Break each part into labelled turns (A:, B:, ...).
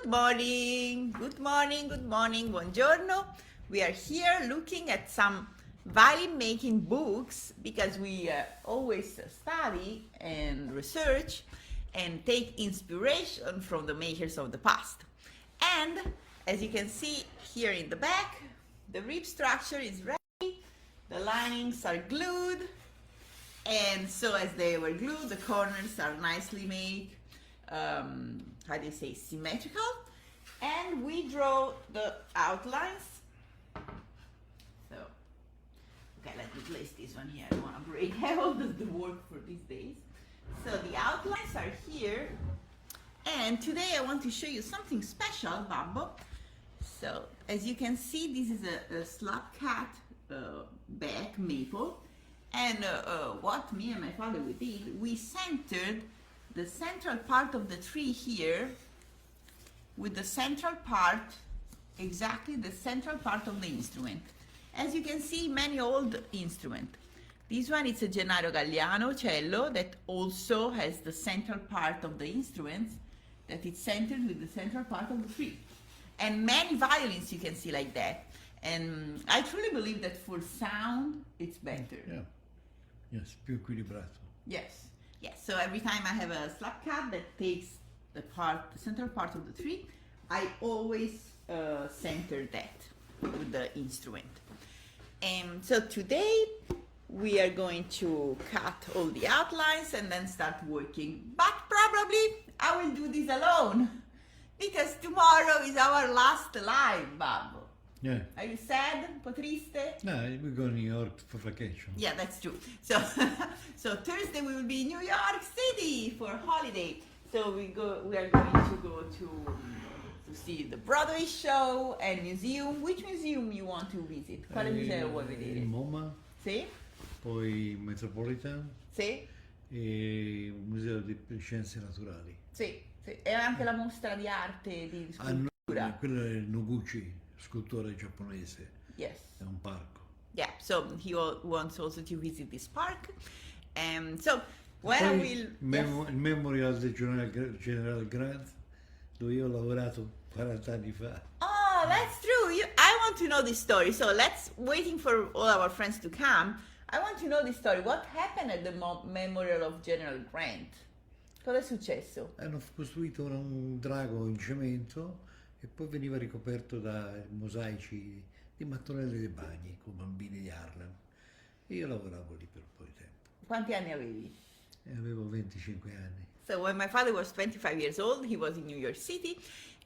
A: Good morning, good morning, good morning, buongiorno. We are here looking at some violin making books because we always study and research and take inspiration from the makers of the past. And as you can see here in the back, the rib structure is ready, the linings are glued, and so as they were glued, the corners are nicely made, how do you say, symmetrical, and we draw the outlines. So, okay, let me place this one here. I don't want to break all the work for these days. So the outlines are here, and today I want to show you something special, Babbo. So as you can see, this is a slab cut back maple, and what me and my father did, we centered the central part of the tree here with the central part, exactly the central part of the instrument. As you can see, many old instruments. This one is a Gennaro Galliano cello that also has the central part of the instruments that is centered with the central part of the tree. And many violins you can see like that. And I truly believe that for sound, it's better.
B: Yeah. Yes, più equilibrato.
A: Yes. Yes. So every time I have a slab cut that takes the central part of the tree, I always center that with the instrument. And so today we are going to cut all the outlines and then start working. But probably I will do this alone because tomorrow is our last live, Babbo.
B: Yeah.
A: Are you sad? Un po' triste?
B: No, we go to New York for vacation.
A: Yeah, that's true. So, so Thursday we will be in New York City for holiday. So we are going to go to see the Broadway show and museum. Which museum you want to visit? Quale museo vuoi vedere?
B: Il MoMA,
A: Sì?
B: poi Metropolitan
A: Sì?
B: e il Museo di Scienze Naturali.
A: Sì, sì. E anche la mostra di arte, di
B: No,
A: scultura.
B: quello è Noguchi, scultore giapponese.
A: Yes.
B: È un parco.
A: Yeah, so he wants also to visit this park. So when I
B: Poi
A: will...
B: il Memorial del General Grant, dove io ho lavorato 40 anni fa.
A: Oh, that's true. I want to know this story. So let's, waiting for all our friends to come, I want to know this story. What happened at the Memorial of General Grant? Cosa è successo?
B: Hanno costruito un drago in cemento e poi veniva ricoperto da mosaici di mattonelle dei bagni con bambini di Harlem. E io lavoravo lì per un po' di tempo.
A: Quanti anni avevi?
B: E avevo 25 anni.
A: So when my father was 25 years old, he was in New York City,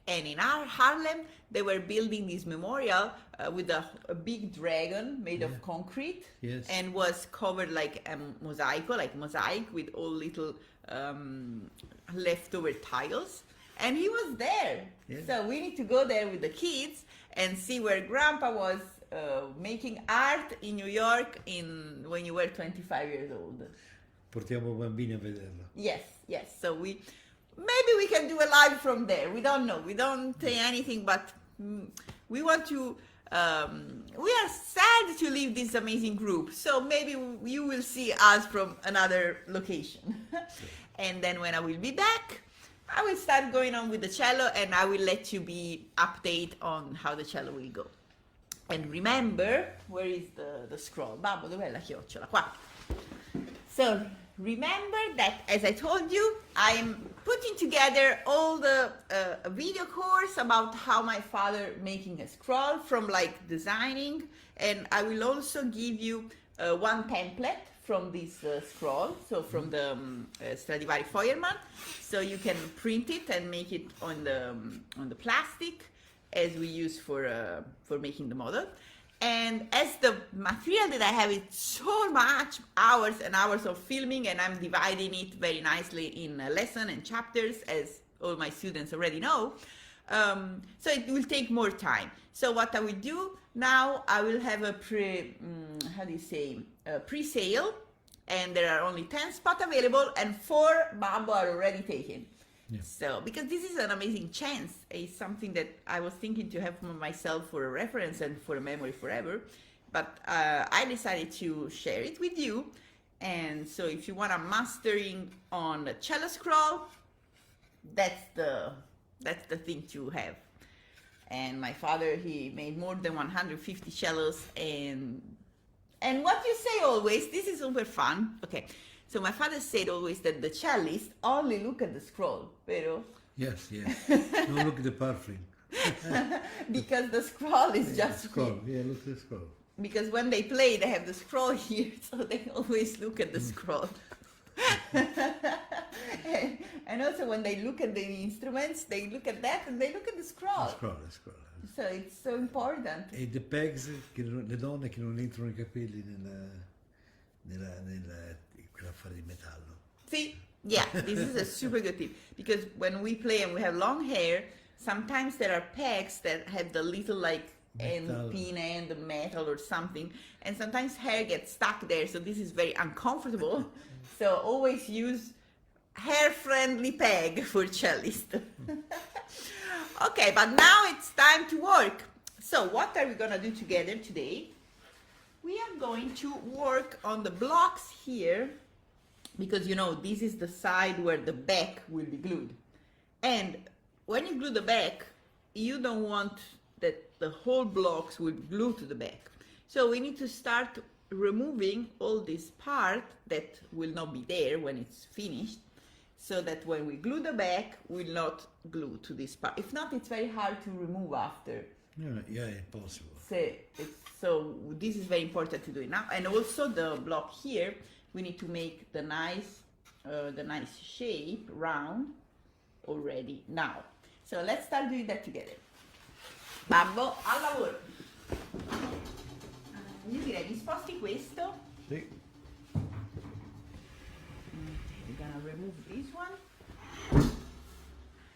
A: and in our Harlem, they were building this memorial with a big dragon made of concrete,
B: Yes.
A: and was covered like a mosaic with all little leftover tiles. And he was there.
B: Yeah.
A: So we need to go there with the kids and see where Grandpa was making art in New York when you were 25 years old.
B: Portiamo bambini a vederlo.
A: Yes, yes. So maybe we can do a live from there. We don't know. We don't say anything, but we want to. We are sad to leave this amazing group. So maybe you will see us from another location. And then when I will be back, I will start going on with the cello, and I will let you be update on how the cello will go. And remember, where is the scroll? Babbo, dov'è la chiocciola? Qua. So remember that, as I told you, I'm putting together all the video course about how my father making a scroll from like designing, and I will also give you one template from this scroll, so from the Stradivari Feuermann, so you can print it and make it on the plastic as we use for making the model. And as the material that I have is so much hours and hours of filming, and I'm dividing it very nicely in lesson and chapters, as all my students already know, so it will take more time. So what I will do now, I will have a pre-sale, and there are only 10 spots available, and 4 Babbo are already taken.
B: Yeah.
A: So, because this is an amazing chance, it's something that I was thinking to have for myself for a reference and for a memory forever, but I decided to share it with you. And so if you want a mastering on the cello scroll, that's the That's the thing to have. And my father, he made more than 150 cellos, and what you say always, this is super fun. Okay, so my father said always that the cellist only look at the scroll, pero
B: Yes, yes. Don't look at the parfling.
A: because the scroll is just
B: Scroll,
A: here.
B: yeah, look at the scroll.
A: Because when they play, they have the scroll here, so they always look at the scroll. And also when they look at the instruments, they look at that and they look at the scroll.
B: The scroll.
A: So it's so important.
B: E the pegs, le donne che non entrano i capelli quell'affare di metallo.
A: See, yeah, this is a super good tip, because when we play and we have long hair, sometimes there are pegs that have the little like end, pin end, metal or something, and sometimes hair gets stuck there, so this is very uncomfortable. So always use hair-friendly peg for cellist. Okay, but now it's time to work. So what are we gonna do together today? We are going to work on the blocks here, because you know this is the side where the back will be glued. And when you glue the back, you don't want that the whole blocks will be glued to the back. So we need to start removing all this part that will not be there when it's finished, so that when we glue the back, we'll not glue to this part. If not, it's very hard to remove after.
B: Yeah, impossible.
A: So this is very important to do it now. And also the block here, we need to make the nice shape round already now. So let's start doing that together. Babbo, al lavoro. Io direi mi sposti questo.
B: Sì.
A: We're gonna remove this one.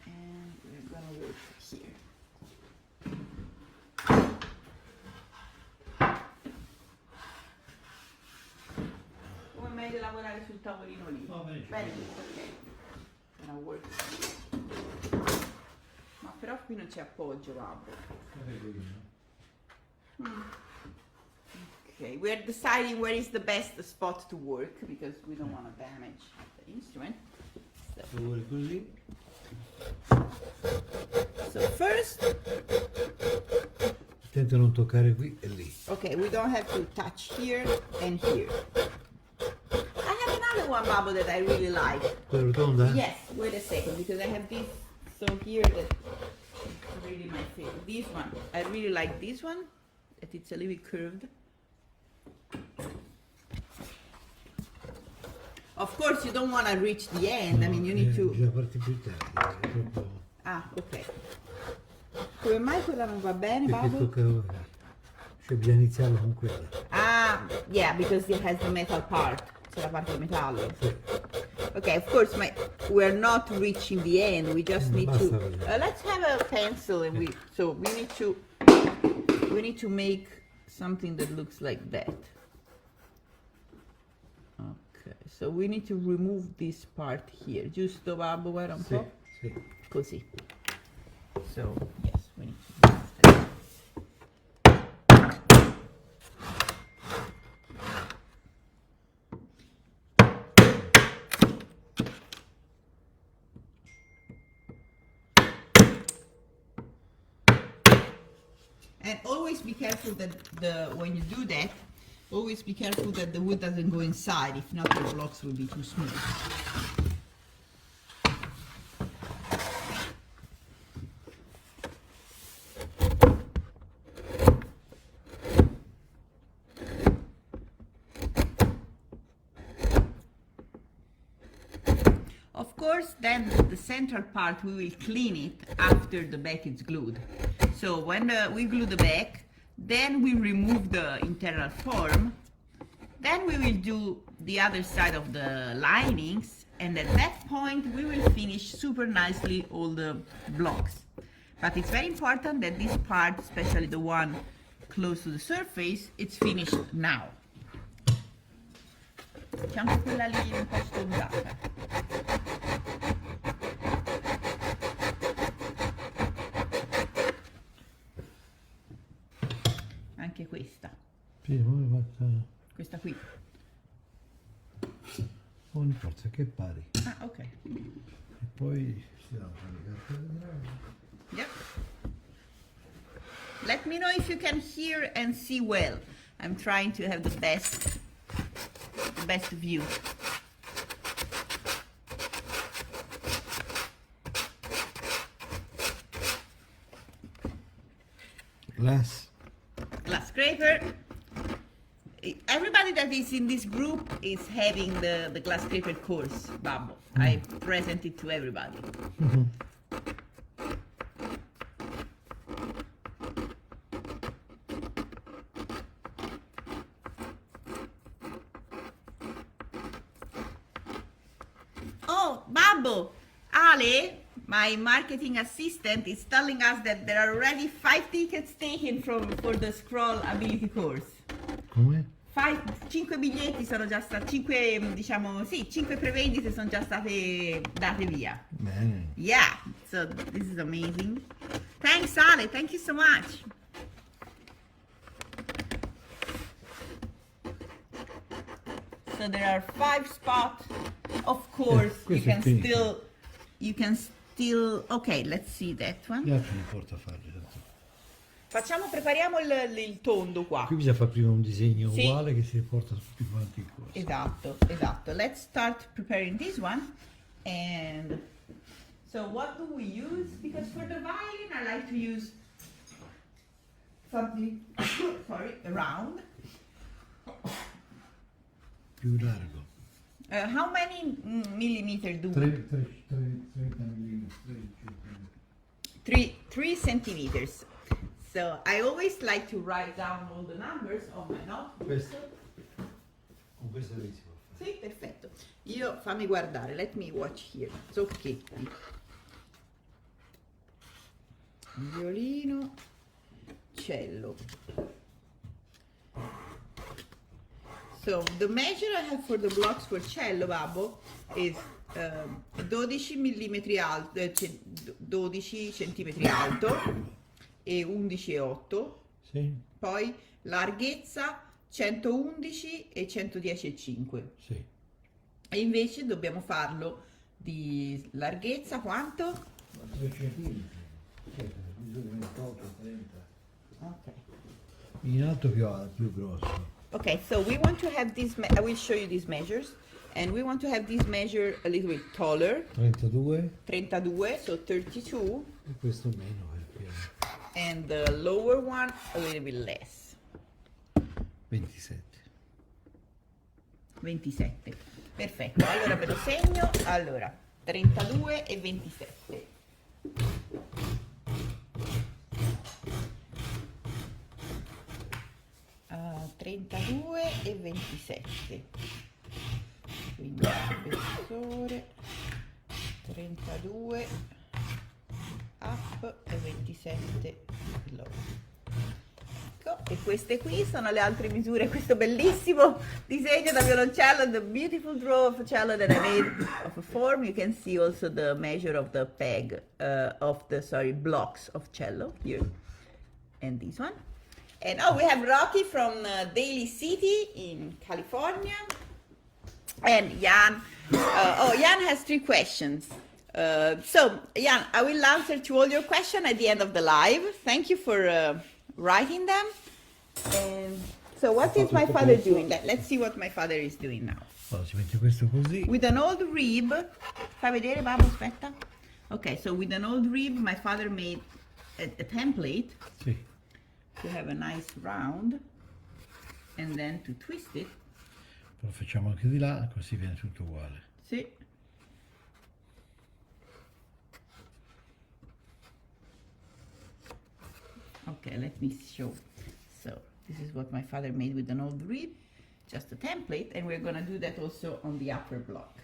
A: And we're gonna work here. Come meglio lavorare sul tavolino lì?
B: Va bene.
A: Bene, ok. Gonna work. Ma però qui non c'è appoggio, babbo. Okay, we're deciding where is the best spot to work, because we don't want to damage the instrument. So first,
B: attento a non toccare qui e lì.
A: okay, we don't have to touch here and here. I have another one, Babbo, that I really like.
B: Quella rotonda?
A: Yes, wait a second, because I have this, so here that really my favorite. This one, I really like this one, that it's a little bit curved. Of course, you don't want to reach the end. I mean, you need to.
B: Bisogna parti più tardi, è troppo.
A: Ah, ok. Come mai quella non va bene,
B: Perché
A: Babbo?
B: tocca. Cioè bisogna iniziarlo con quella.
A: Ah, yeah, because it has the metal part. C'è la parte di metallo.
B: Sì.
A: Okay, of course, we're not reaching the end. We just need to.
B: Basta.
A: Let's have a pencil, and we need to make something that looks like that. Ok, so we need to remove this part here. Giusto, Babbo? Guarda un po'.
B: Sì.
A: Così. So, yes, we need to do that. And always be careful that when you do that, always be careful that the wood doesn't go inside. If not, the blocks will be too smooth. Of course, then the central part, we will clean it after the back is glued. So when we glue the back, then we remove the internal form, then we will do the other side of the linings, and at that point we will finish super nicely all the blocks. But it's very important that this part, especially the one close to the surface, it's finished now. C'è anche quella lì un po' sfondata. Anche questa.
B: Sì,
A: Questa qui.
B: Ogni forza che pari.
A: Ah, ok.
B: E poi si dà un po' di carta di drago.
A: Yep. Let me know if you can hear and see well. I'm trying to have the best view.
B: Glass.
A: Glass scraper. Everybody that is in this group is having the glass scraper course, Babbo. I present it to everybody. Oh, Babbo, Ale, my marketing assistant, is telling us that there are already 5 tickets taken for the scroll ability course.
B: Come?
A: 5 biglietti sono già stati, 5 diciamo, sì, 5 prevendite sono già state date via.
B: Bene.
A: Yeah, so this is amazing. Thanks, Ale, thank you so much. So there are 5 spots. Of course, you
B: questo è
A: can
B: finito.
A: still, okay, let's see that one.
B: Gli altri li porta a fare.
A: Prepariamo il tondo qua.
B: Qui bisogna fare prima un disegno
A: Sì.
B: uguale che si riporta tutti quanti in corso.
A: Esatto. Let's start preparing this one. And so what do we use? Because for the violin I like to use something round.
B: Più largo.
A: How many millimeter do we?
B: 30 mm.
A: 3 centimeters. So I always like to write down all the numbers on my notebook.
B: Con questo lì si può fare.
A: Sì, perfetto. Fammi guardare, let me watch here. Zocchetti. Violino, cello. So the measure I have for the blocks for cello, Babbo, is 12 millimetri alto, 12 centimetri alto e 11,8.
B: Sì?
A: Poi larghezza 111 e 110,5.
B: Sì.
A: E invece dobbiamo farlo di larghezza quanto?
B: 3 centimetri. Bisogna 28, 30.
A: Ok.
B: In alto più grosso.
A: Okay, so we want to have this, I will show you these measures, and we want to have this measure a little bit taller,
B: 32.
A: 32, so 32,
B: E questo meno perché
A: and the lower one a little bit less,
B: 27.
A: 27. Perfetto, allora ve lo segno, allora 32 e 27. Uh, 32 e 27. Quindi spessore 32 up e 27 low. Ecco, e queste qui sono le altre misure, questo bellissimo disegno da violoncello, the beautiful draw of a cello that I made of a form. You can see also the measure of the peg, blocks of cello here, and this one. And we have Rocky from Daly City in California. And Jan, Jan has 3 questions. So Jan, I will answer to all your questions at the end of the live. Thank you for writing them. And so what is my father doing? Let's see what my father is doing now.
B: Allora si mette questo così.
A: With an old rib, fai vedere Babbo, aspetta. Okay, so with an old rib, my father made a template.
B: Sì.
A: To have a nice round, and then to twist it.
B: Lo facciamo anche di là, così viene tutto uguale.
A: Sì. Okay, let me show. So this is what my father made with an old rib, just a template, and we're gonna do that also on the upper block.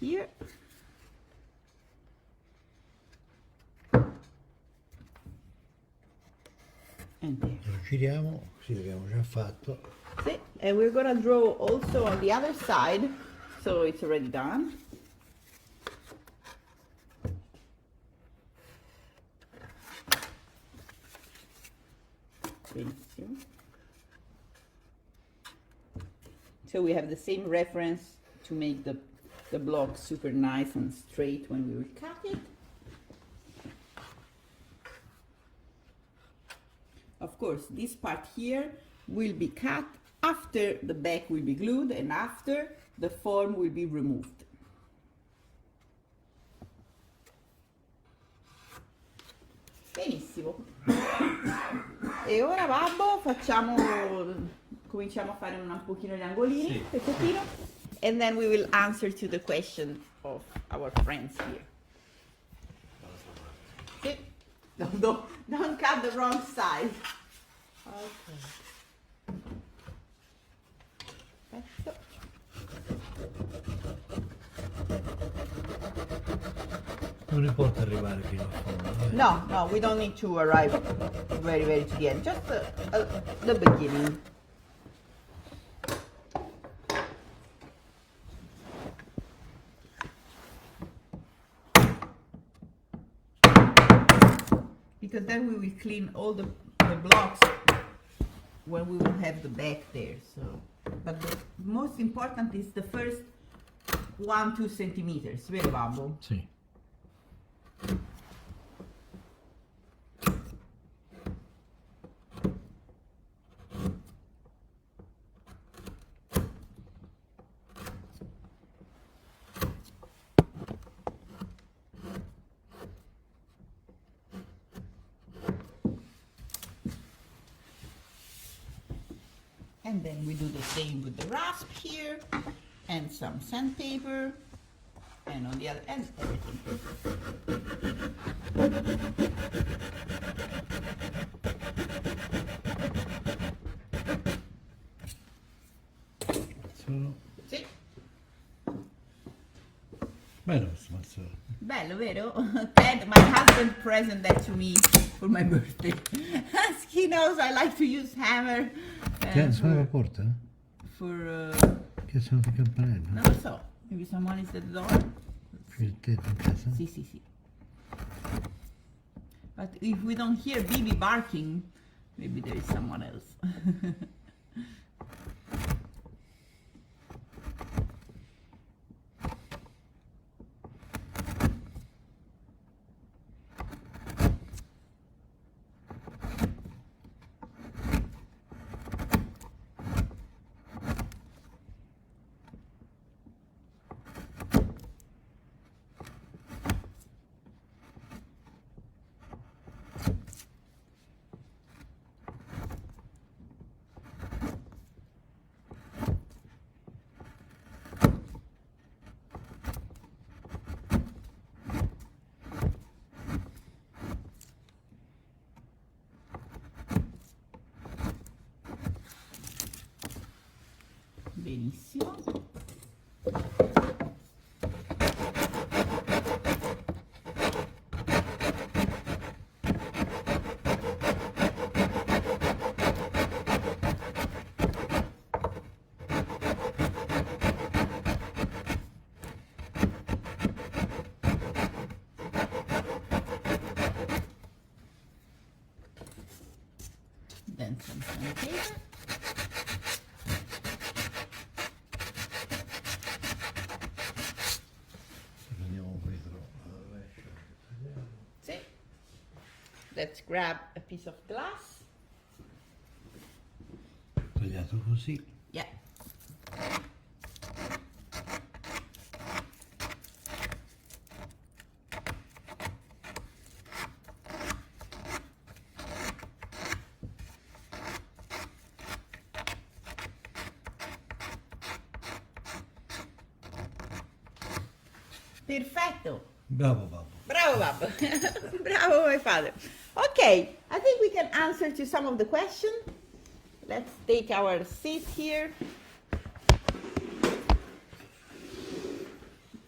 A: Here. And there.
B: Lo giriamo, così l'abbiamo già fatto.
A: See? And we're gonna draw also on the other side, so it's already done. Benissimo. So we have the same reference to make the block super nice and straight when we will cut it. Of course, this part here will be cut after the back will be glued and after the form will be removed. Benissimo. E ora babbo cominciamo a fare un pochino gli angolini,
B: Sì.
A: pezzettino, and then we will answer to the question of our friends here. Sì. Don't cut the wrong side. Okay. Perfetto.
B: Non importa arrivare fino a fondo.
A: No, no, we don't need to arrive very, very to the end. Just the beginning. Because then we will clean all the blocks when we will have the back there. So, but the most important is the first 1-2 centimeters, vero babbo?
B: Sì.
A: And then we do the same with the rasp here and some sandpaper, and on the other end everything.
B: Solo.
A: Sì.
B: Bello questo mazzolo.
A: Bello, vero? Ted, my husband present that to me for my birthday. He knows I like to use hammer.
B: Che suona la porta?
A: For
B: Che suona il campanello?
A: non lo so, maybe someone is at the door.
B: Il tetto in casa?
A: Sì, sì, sì. But if we don't hear Bibi barking, maybe there is someone else. Benissimo. Then some sandpaper.
B: Prendiamo vetro.
A: See? Let's grab a piece of glass.
B: Tagliato così.
A: Yeah. Perfetto.
B: Bravo babbo.
A: Bravo, Babbo. Bravo, my father. Okay, I think we can answer to some of the questions. Let's take our seat here.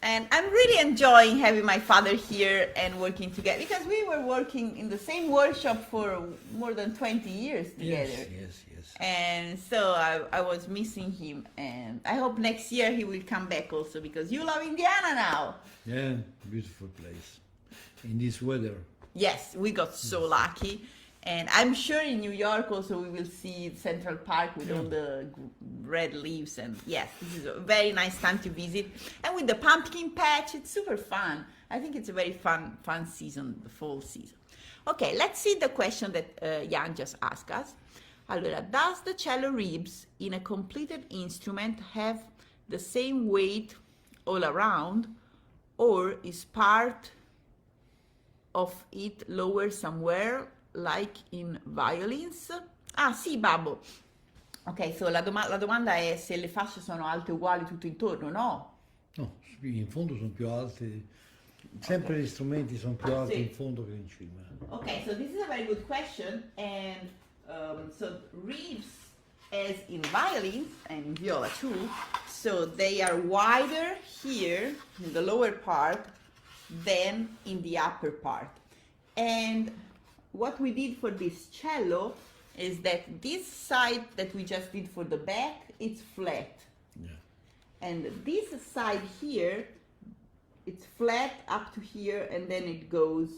A: And I'm really enjoying having my father here and working together because we were working in the same workshop for more than 20 years together.
B: Yes.
A: And so I was missing him, and I hope next year he will come back also because you love Indiana now.
B: Yeah, beautiful place. In this weather.
A: Yes, we got so lucky, And I'm sure in New York also we will see Central Park with all the red leaves. And yes, this is a very nice time to visit. And with the pumpkin patch, it's super fun. I think it's a very fun season, the fall season. Okay, let's see the question that Jan just asked us. Allora, does the cello ribs in a completed instrument have the same weight all around, or is part of it lower somewhere, like in violins? Ah sì, Babbo. Ok, so la domanda è se le fasce sono alte uguali tutto intorno, no?
B: No, in fondo sono più alte, sempre gli strumenti sono più alti
A: Sì.
B: in fondo che in cima.
A: Okay, so this is a very good question, and so ribs, as in violins and in viola too, so they are wider here in the lower part than in the upper part. And what we did for this cello is that this side that we just did for the back, it's flat.
B: Yeah.
A: And this side here, it's flat up to here, and then it goes.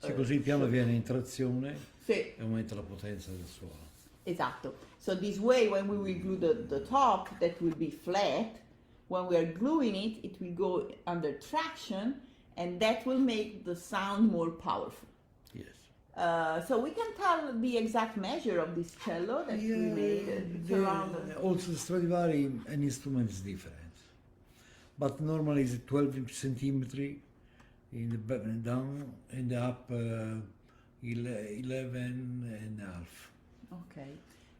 B: Se così il piano viene in trazione
A: Sì,
B: e aumenta la potenza del suono.
A: esatto. So this way, when we will glue the top, that will be flat. When we are gluing it, it will go under traction, and that will make the sound more powerful.
B: Yes.
A: So we can tell the exact measure of this cello that we made. It's around.
B: Also, Stradivari, an instrument is different, but normally it's 12 centimeters in the down and up 11 and a half.
A: Okay.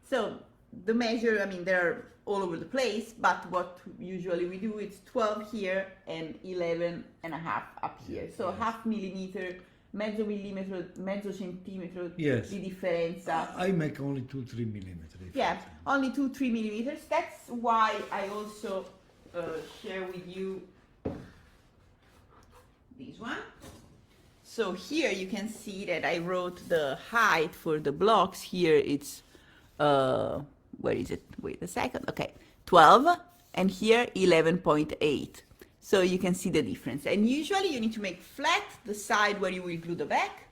A: So the measure, I mean, they're all over the place, but what usually we do is 12 here and 11 and a half up here. So
B: Yes.
A: half millimeter, mezzo millimetro, mezzo centimetro
B: Yes.
A: di differenza.
B: I make only 2-3 millimeters.
A: Yeah, only 2-3 millimeters. That's why I also share with you this one. So here you can see that I wrote the height for the blocks. Here it's, where is it? Wait a second. Okay, 12, and here 11.8. So you can see the difference. And usually you need to make flat the side where you will glue the back,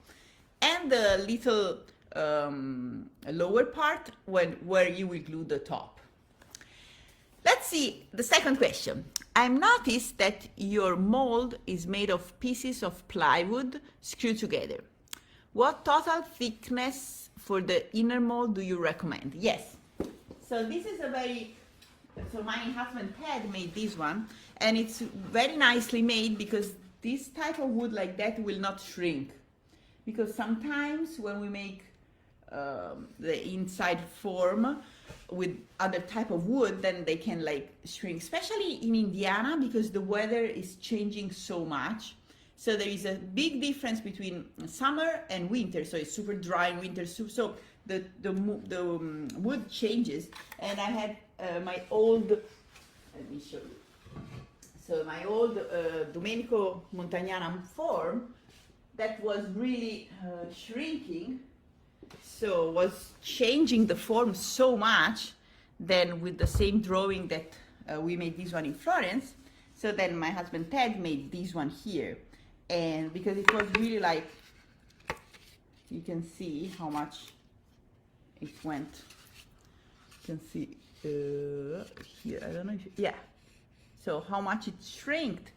A: and the little lower part where you will glue the top. Let's see the second question. I've noticed that your mold is made of pieces of plywood screwed together. What total thickness for the inner mold do you recommend? Yes. So this is so my husband Ted made this one, and it's very nicely made because this type of wood like that will not shrink. Because sometimes when we make the inside form with other type of wood, then they can like shrink, especially in Indiana because the weather is changing so much. So there is a big difference between summer and winter. So it's super dry in winter, so the wood changes. And I had my old, let me show you. So my old Domenico Montagnana form that was really shrinking. So was changing the form so much. Then with the same drawing that we made this one in Florence. So then my husband Ted made this one here, and because it was really like, you can see how much it went. You can see here. I don't know if yeah. So how much it shrinked.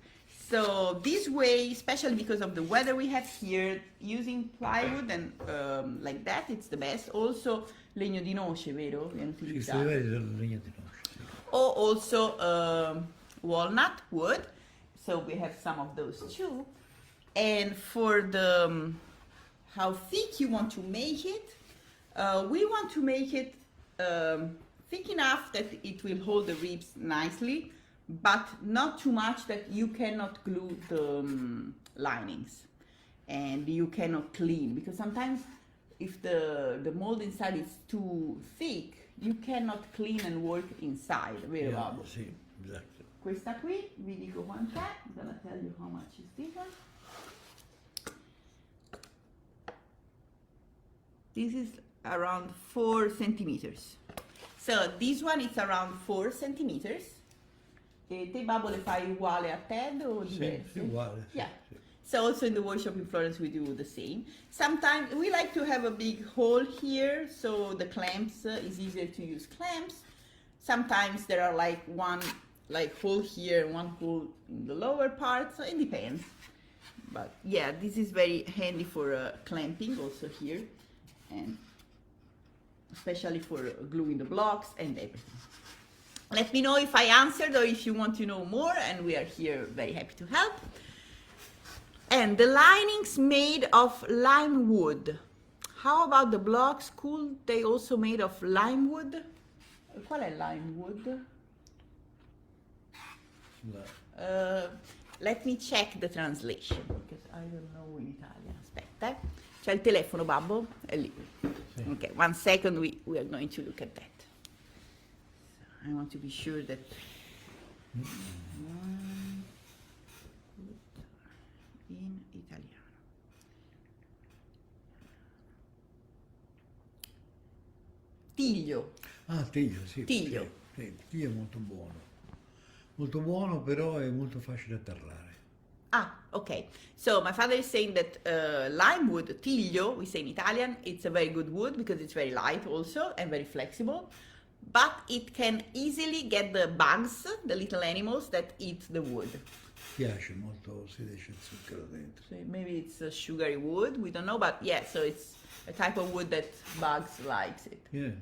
A: So this way, especially because of the weather we have here, using plywood and like that, it's the best. Also, legno di noce, vero? Viene utilizzato. Or also walnut wood. So we have some of those too. And for the how thick you want to make it, we want to make it thick enough that it will hold the ribs nicely, but not too much that you cannot glue the linings and you cannot clean, because sometimes if the mold inside is too thick, you cannot clean and work inside. Vero, Babbo?
B: Sì, esatto.
A: Questa qui, vi dico quant'è, I'm gonna tell you how much is this one. This is around 4 centimeters. So this one is around 4 centimeters. E te, Babbo, le fai uguale a Ted o
B: Sì,
A: diverse?
B: sì, uguale. Sì,
A: Yeah.
B: sì.
A: So also in the workshop in Florence we do the same. Sometimes we like to have a big hole here, so the clamps is easier to use clamps. Sometimes there are like one hole here and one hole in the lower part, so it depends. But yeah, this is very handy for clamping also here, and especially for gluing the blocks and everything. Let me know if I answered or if you want to know more, and we are here very happy to help. And the lining's made of lime wood. How about the blocks? Cool, they also made of lime wood? Qual è lime wood? Let me check the translation, because I don't know in Italian. Aspetta, c'è il telefono, babbo? È lì. Sì. Okay, 1 second, we are going to look at that. So I want to be sure that... in italiano. Tiglio.
B: Ah, tiglio, sì.
A: Tiglio.
B: Sì, il tiglio è molto buono. Molto buono, però è molto facile atterrare.
A: Ah, okay. So my father is saying that lime wood, tiglio, we say in Italian, it's a very good wood because it's very light also and very flexible, but it can easily get the bugs, the little animals that eat the wood.
B: Piace molto, si esce il zucchero dentro.
A: So maybe it's a sugary wood, we don't know, but yeah, so it's a type of wood that bugs likes it.
B: Yeah.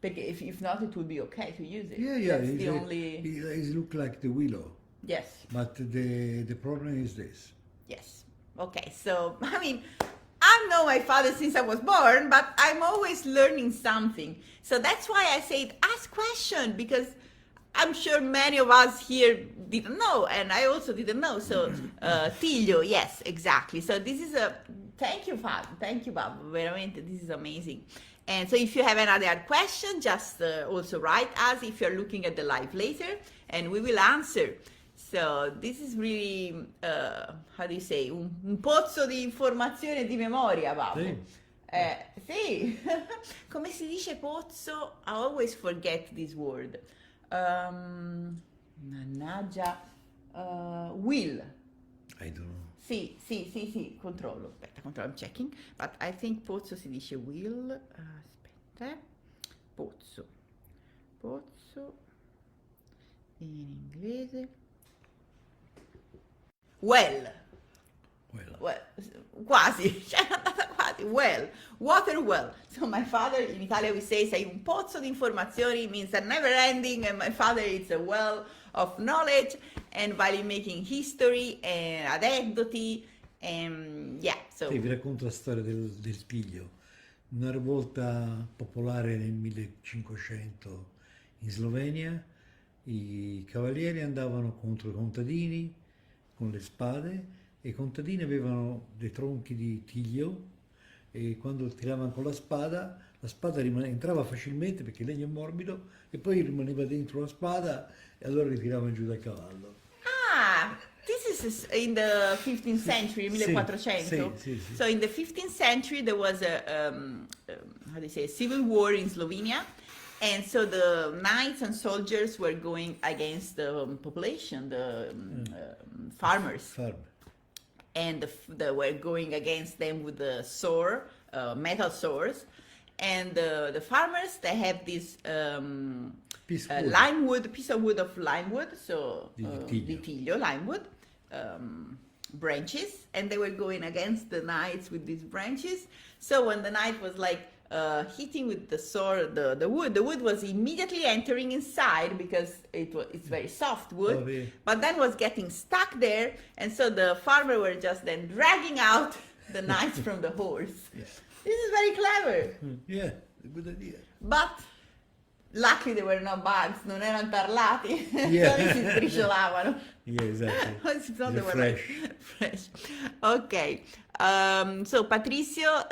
A: Because if not, it would be okay to use it.
B: Yeah,
A: That's the only...
B: It looks like the willow.
A: Yes.
B: But the problem is this.
A: Yes. Okay, so, I mean, I know my father since I was born, but I'm always learning something. So that's why I said, ask question, because I'm sure many of us here didn't know, and I also didn't know. So, tiglio, yes, exactly. So this is a, thank you, Fab. Thank you, Bob. Veramente, this is amazing. And so if you have another question, just also write us if you're looking at the live later, and we will answer. So this is really, how do you say, un pozzo di informazione e di memoria, Babbo.
B: Sì.
A: Sì. Come si dice pozzo? I always forget this word. Mannaggia. Will.
B: I don't know.
A: Sì, controllo. Aspetta, controllo, I'm checking. But I think pozzo si dice will. Aspetta. Pozzo. In inglese. Well, quasi, cioè è andata quasi, well, water well. So my father, in Italia we say, sei un pozzo di informazioni, means a never ending, and my father is a well of knowledge, and violin making history, and aneddoti, and yeah, so.
B: Sì, vi racconto la storia del tiglio. Una rivolta popolare nel 1500 in Slovenia, i cavalieri andavano contro i contadini con le spade, e i contadini avevano dei tronchi di tiglio, e quando tiravano con la spada entrava facilmente perché il legno è morbido, e poi rimaneva dentro la spada, e allora li tiravano giù dal cavallo.
A: Ah, this is in the 15th century, 1400.
B: Sì.
A: So in the 15th century there was a how do you say, a civil war in Slovenia, and so the knights and soldiers were going against the population, the farmers. And they were going against them with the sword, metal swords, and the farmers, they have this piece of wood of lime wood, so di tiglio, lime wood, branches, and they were going against the knights with these branches. So when the knight was like hitting with the sword the wood was immediately entering inside because it's very soft wood, but then was getting stuck there, and so the farmer were just then dragging out the knights from the horse.
B: Yeah.
A: This is very clever.
B: Yeah, good idea.
A: But luckily there were no bugs, non erano tarlati,
B: Yeah.
A: so si sbriciolavano.
B: Yeah, exactly.
A: So they were
B: fresh.
A: like fresh. Okay. So Patrizio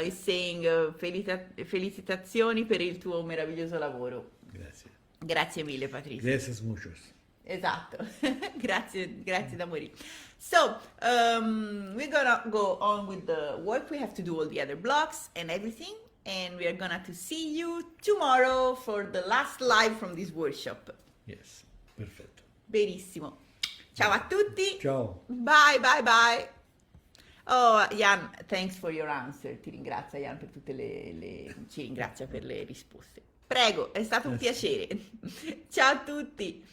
A: is saying felicitazioni per il tuo meraviglioso lavoro.
B: Grazie.
A: Grazie mille, Patrizio.
B: Gracias muchos.
A: Esatto. grazie da morire. So, we're gonna go on with the work. We have to do all the other blocks and everything, and we are gonna to see you tomorrow for the last live from this workshop.
B: Yes, perfetto.
A: Benissimo. Ciao a tutti.
B: Ciao.
A: Bye, bye, bye. Oh, Jan, thanks for your answer. Ti ringrazia Jan per tutte ci ringrazia per le risposte. Prego, è stato un piacere. Ciao a tutti.